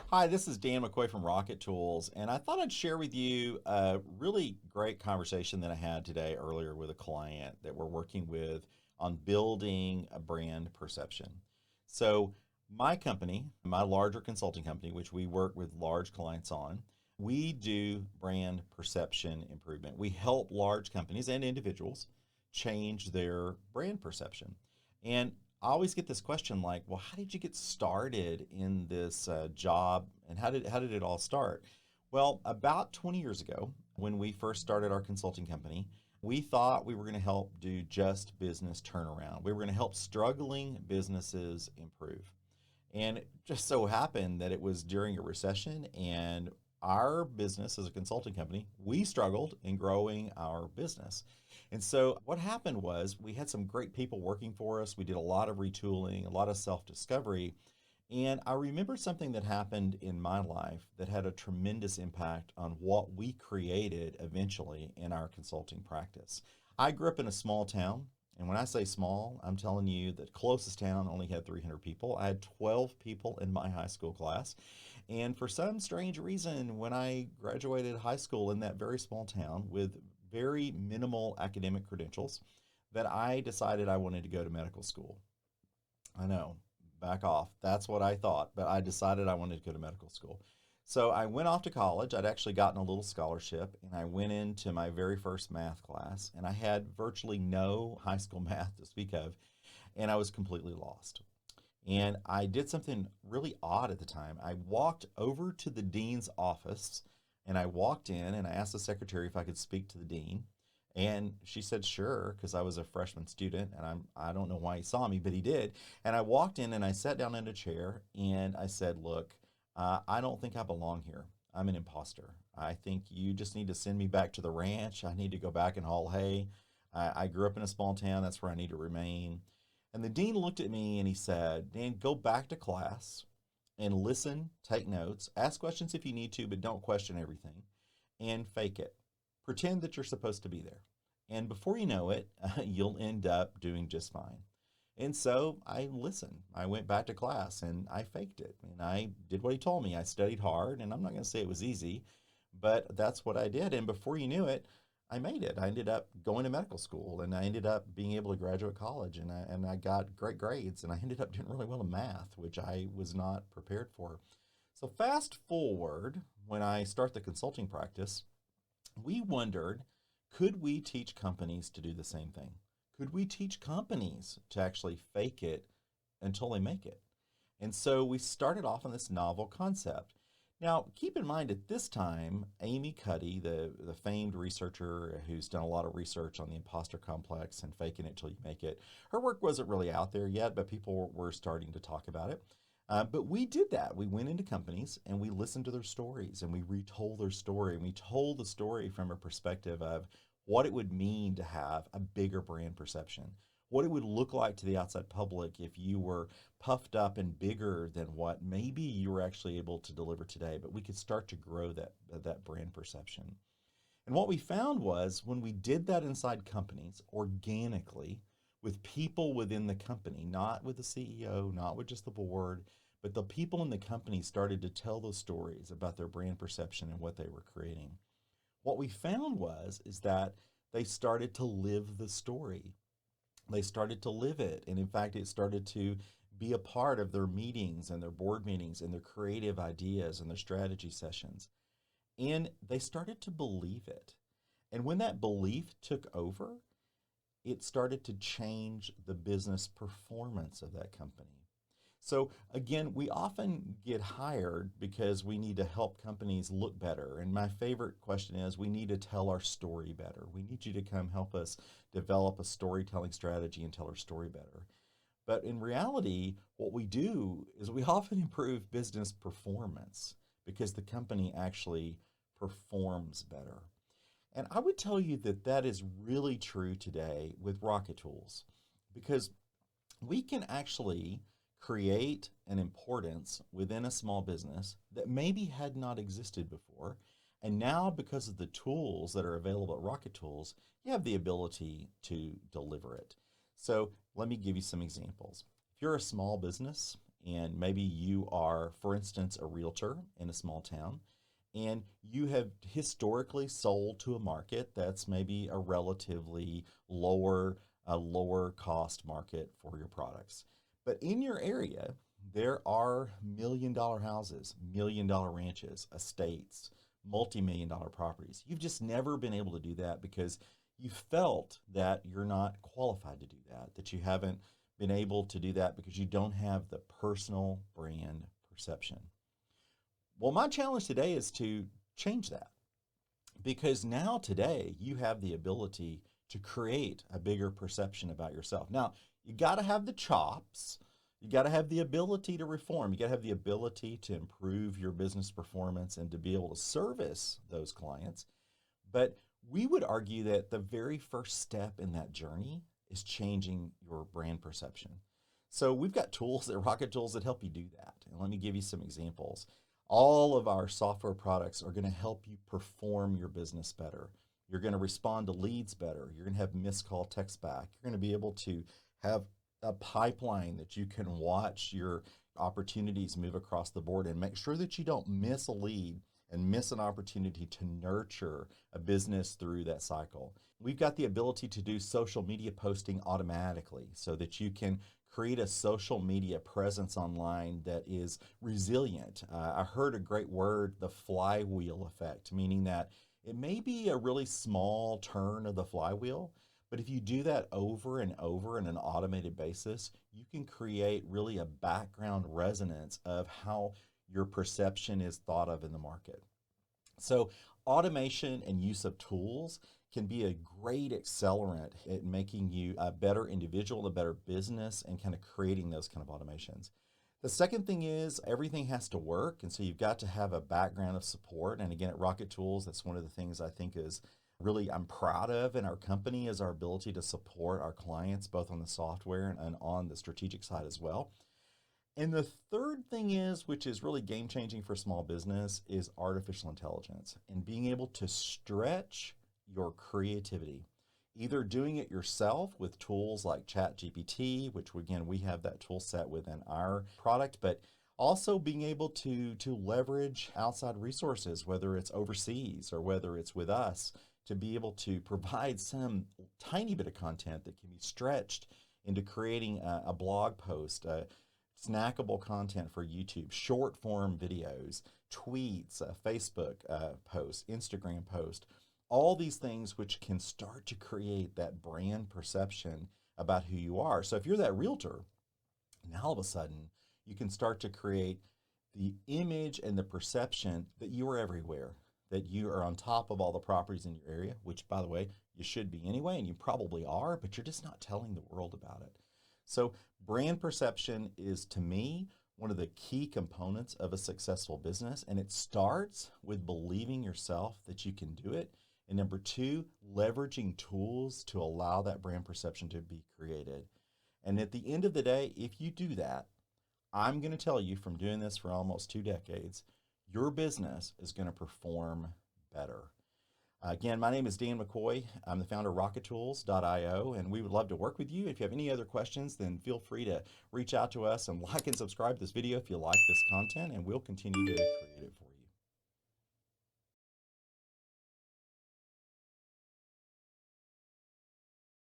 Hi, this is Dan McCoy from Rocket Tools, and I thought I'd share with you a really great conversation that I had today earlier with a client that we're working with on building a brand perception. So, my company, my larger consulting company, which we work with large clients on, we do brand perception improvement. We help large companies and individuals change their brand perception. And I always get this question like, well, how did you get started in this job and how did it all start? Well, about 20 years ago, when we first started our consulting company, we thought we were going to help do just business turnaround. We were going to help struggling businesses improve. And it just so happened that it was during a recession, and our business as a consulting company, we struggled in growing our business. And so what happened was we had some great people working for us. We did a lot of retooling, a lot of self-discovery. And I remember something that happened in my life that had a tremendous impact on what we created eventually in our consulting practice. I grew up in a small town. And when I say small, I'm telling you the closest town only had 300 people. I had 12 people in my high school class. And for some strange reason, when I graduated high school in that very small town with very minimal academic credentials, that I decided I wanted to go to medical school. I know, back off. That's what I thought, but I decided I wanted to go to medical school. So I went off to college. I'd actually gotten a little scholarship, and I went into my very first math class, and I had virtually no high school math to speak of, and I was completely lost. And I did something really odd at the time. I walked over to the dean's office, and I walked in and I asked the secretary if I could speak to the dean. And she said, sure, because I was a freshman student, and I don't know why he saw me, but he did. And I walked in and I sat down in a chair and I said, look, I don't think I belong here. I'm an imposter. I think you just need to send me back to the ranch. I need to go back and haul hay. I grew up in a small town. That's where I need to remain. And the dean looked at me and he said, Dan, go back to class and listen, take notes, ask questions if you need to, but don't question everything, and fake it. Pretend that you're supposed to be there. And before you know it, you'll end up doing just fine. And so I listened. I went back to class and I faked it. And I did what he told me. I studied hard, and I'm not going to say it was easy, but that's what I did. And before you knew it, I made it. I ended up going to medical school, and I ended up being able to graduate college, and I got great grades, and I ended up doing really well in math, which I was not prepared for. So fast forward, when I start the consulting practice, we wondered, could we teach companies to do the same thing? Could we teach companies to actually fake it until they make it? And so we started off on this novel concept. Now, keep in mind at this time, Amy Cuddy, the famed researcher who's done a lot of research on the imposter complex and faking it till you make it, her work wasn't really out there yet, but people were starting to talk about it. But we did that. We went into companies and we listened to their stories and we retold their story. And we told the story from a perspective of what it would mean to have a bigger brand perception, what it would look like to the outside public if you were puffed up and bigger than what maybe you were actually able to deliver today. But we could start to grow that brand perception. And what we found was when we did that inside companies organically, with people within the company, not with the CEO, not with just the board, but the people in the company started to tell those stories about their brand perception and what they were creating. What we found was is that they started to live the story. They started to live it. And in fact, it started to be a part of their meetings and their board meetings and their creative ideas and their strategy sessions. And they started to believe it. And when that belief took over, it started to change the business performance of that company. So again, we often get hired because we need to help companies look better. And my favorite question is, we need to tell our story better. We need you to come help us develop a storytelling strategy and tell our story better. But in reality, what we do is we often improve business performance because the company actually performs better. And I would tell you that that is really true today with Rocket Tools because we can actually create an importance within a small business that maybe had not existed before. And now, because of the tools that are available at Rocket Tools, you have the ability to deliver it. So let me give you some examples. If you're a small business And maybe you are, for instance, a realtor in a small town, and you have historically sold to a market that's maybe a relatively lower cost market for your products. But in your area, there are $1 million houses, $1 million ranches, estates, multi-million dollar properties. You've just never been able to do that because you felt that you're not qualified to do that, that you haven't been able to do that because you don't have the personal brand perception. Well, my challenge today is to change that, because now today you have the ability to create a bigger perception about yourself. Now, you got to have the chops. You got to have the ability to reform. You got to have the ability to improve your business performance and to be able to service those clients. But we would argue that the very first step in that journey is changing your brand perception. So we've got tools at Rocket Tools that help you do that. And let me give you some examples. All of our software products are going to help you perform your business better. You're going to respond to leads better. You're going to have missed call text back. You're going to be able to have a pipeline that you can watch your opportunities move across the board and make sure that you don't miss a lead and miss an opportunity to nurture a business through that cycle. We've got the ability to do social media posting automatically so that you can create a social media presence online that is resilient. I heard a great word, the flywheel effect, meaning that it may be a really small turn of the flywheel, but if you do that over and over on an automated basis, you can create really a background resonance of how your perception is thought of in the market. So automation and use of tools can be a great accelerant at making you a better individual, a better business, and kind of creating those kind of automations. The second thing is everything has to work, and so you've got to have a background of support. And again, at Rocket Tools, that's one of the things I think is really I'm proud of in our company is our ability to support our clients both on the software and on the strategic side as well. And the third thing is, which is really game changing for small business, is artificial intelligence and being able to stretch your creativity, either doing it yourself with tools like ChatGPT, which again, we have that tool set within our product, but also being able to leverage outside resources, whether it's overseas or whether it's with us, to be able to provide some tiny bit of content that can be stretched into creating a blog post, snackable content for YouTube, short form videos, tweets, Facebook posts, Instagram posts, all these things which can start to create that brand perception about who you are. So if you're that realtor, now all of a sudden you can start to create the image and the perception that you are everywhere, that you are on top of all the properties in your area, which by the way, you should be anyway, and you probably are, but you're just not telling the world about it. So brand perception is, to me, one of the key components of a successful business, and it starts with believing yourself that you can do it. And number two, leveraging tools to allow that brand perception to be created. And at the end of the day, if you do that, I'm going to tell you from doing this for almost 2 decades, your business is going to perform better. Again, my name is Dan McCoy. I'm the founder of RocketTools.io, and we would love to work with you. If you have any other questions, then feel free to reach out to us and like and subscribe to this video if you like this content, and we'll continue to create it for you.